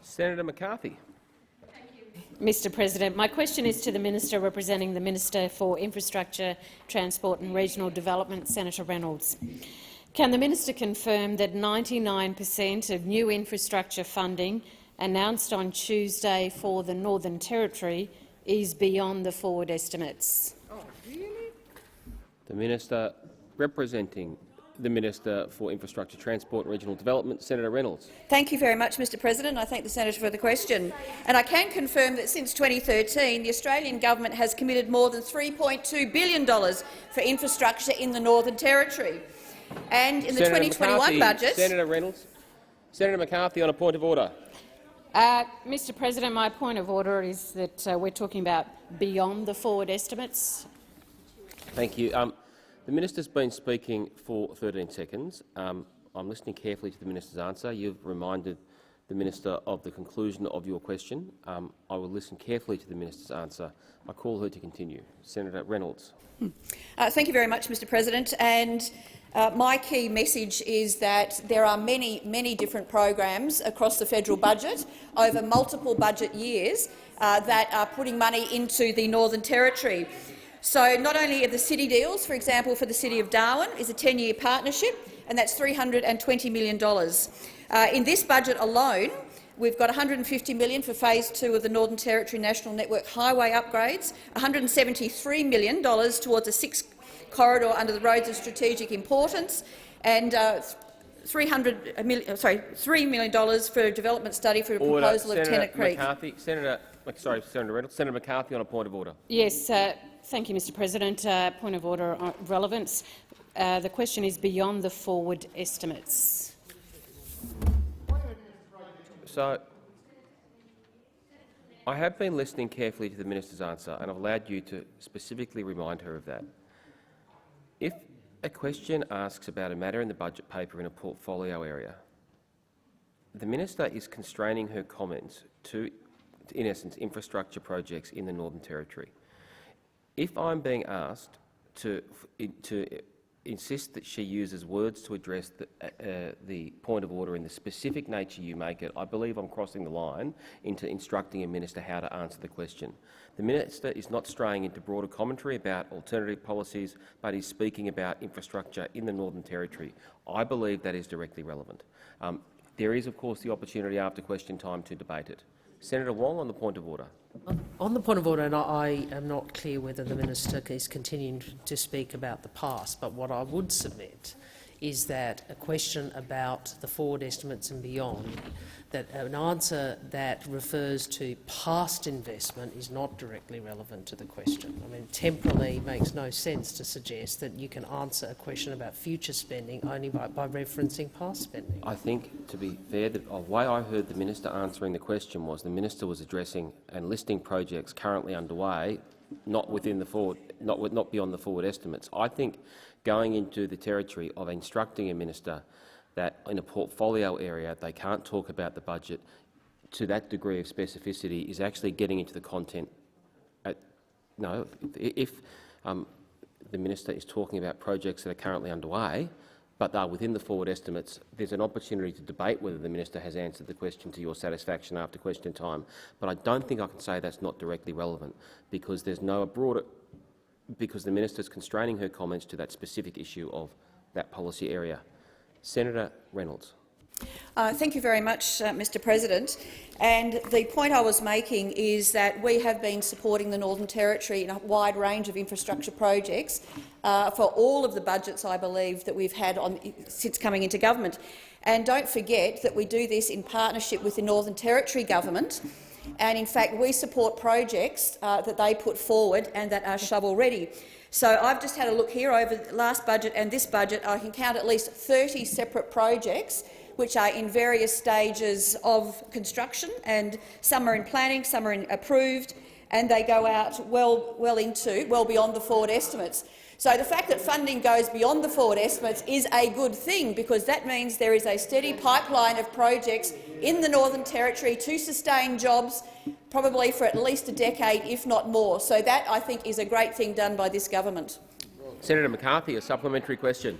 Senator McCarthy. Mr President, my question is to the Minister representing the Minister for Infrastructure, Transport and Regional Development, Senator Reynolds. Can the Minister confirm that 99% of new infrastructure funding announced on Tuesday for the Northern Territory is beyond the forward estimates? Oh, really? The Minister representing the Minister for Infrastructure, Transport and Regional Development, Senator Reynolds. Thank you very much, Mr President. I thank the senator for the question. And I can confirm that since 2013, the Australian government has committed more than $3.2 billion for infrastructure in the Northern Territory. And in the 2021 budget— Senator Reynolds. Senator McCarthy on a point of order. Mr President, my point of order is that we're talking about beyond the forward estimates. Thank you. The Minister's been speaking for 13 seconds. I'm listening carefully to the Minister's answer. You've reminded the Minister of the conclusion of your question. I will listen carefully to the Minister's answer. I call her to continue. Senator Reynolds. Thank you very much, Mr President. And my key message is that there are many different programs across the federal budget over multiple budget years that are putting money into the Northern Territory. So not only are the city deals, for example, for the City of Darwin is a 10-year partnership, and that's $320 million. In this budget alone, we've got $150 million for Phase 2 of the Northern Territory National Network highway upgrades, $173 million towards a 6th corridor under the roads of strategic importance, and $3 million for a development study for a proposal of Tennant Creek. Senator Reynolds. Senator McCarthy on a point of order. Yes, thank you, Mr President. Point of order on relevance. The question is beyond the forward estimates. So, I have been listening carefully to the Minister's answer, and I've allowed you to specifically remind her of that. If a question asks about a matter in the budget paper in a portfolio area, the Minister is constraining her comments to, in essence, infrastructure projects in the Northern Territory. If I'm being asked to insist that she uses words to address the point of order in the specific nature you make it, I believe I'm crossing the line into instructing a minister how to answer the question. The minister is not straying into broader commentary about alternative policies, but is speaking about infrastructure in the Northern Territory. I believe that is directly relevant. There is, of course, the opportunity after question time to debate it. Senator Wong on the point of order. On the point of order, and I am not clear whether the minister is continuing to speak about the past, but what I would submit is that a question about the forward estimates and beyond, that an answer that refers to past investment is not directly relevant to the question. I mean, temporally makes no sense to suggest that you can answer a question about future spending only by referencing past spending. I think, to be fair, the way I heard the minister answering the question was the minister was addressing and listing projects currently underway, not within the forward, not beyond the forward estimates. I think going into the territory of instructing a minister that in a portfolio area they can't talk about the budget to that degree of specificity is actually getting into the content. No, if the minister is talking about projects that are currently underway but are within the forward estimates, there's an opportunity to debate whether the minister has answered the question to your satisfaction after question time. But I don't think I can say that's not directly relevant because there's no broader, because the minister is constraining her comments to that specific issue of that policy area. Senator Reynolds. Thank you very much, Mr President. And the point I was making is that we have been supporting the Northern Territory in a wide range of infrastructure projects for all of the budgets, I believe, that we've had since coming into government. And don't forget that we do this in partnership with the Northern Territory government. And in fact, we support projects that they put forward and that are shovel-ready. So I've just had a look here over the last budget and this budget. I can count at least 30 separate projects which are in various stages of construction, and some are in planning, some are approved, and they go out well beyond the forward estimates. So the fact that funding goes beyond the forward estimates is a good thing, because that means there is a steady pipeline of projects in the Northern Territory to sustain jobs, probably for at least a decade, if not more. So that, I think, is a great thing done by this government. Senator McCarthy, a supplementary question.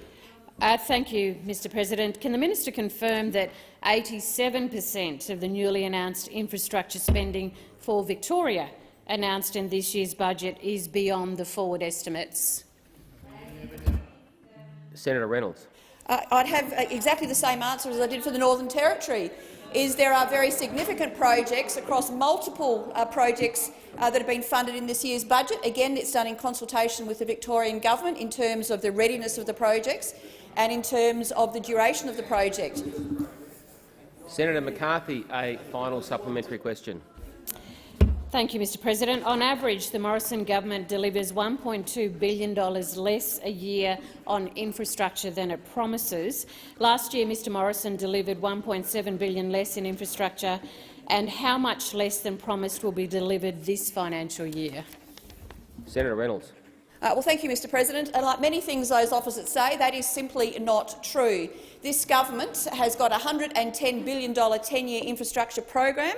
Thank you, Mr President. Can the minister confirm that 87% of the newly announced infrastructure spending for Victoria announced in this year's budget is beyond the forward estimates? Senator Reynolds. I'd have exactly the same answer as I did for the Northern Territory. There are very significant projects across multiple projects that have been funded in this year's budget. Again, it's done in consultation with the Victorian government in terms of the readiness of the projects and in terms of the duration of the project. Senator McCarthy, a final supplementary question. Thank you, Mr President. On average, the Morrison government delivers $1.2 billion less a year on infrastructure than it promises. Last year, Mr Morrison delivered $1.7 billion less in infrastructure, and how much less than promised will be delivered this financial year? Senator Reynolds. Well, thank you, Mr President. And like many things those opposites say, that is simply not true. This government has got a $110 billion 10-year infrastructure program,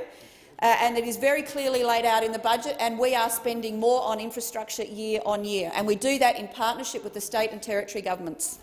and it is very clearly laid out in the budget, and we are spending more on infrastructure year on year. And we do that in partnership with the state and territory governments.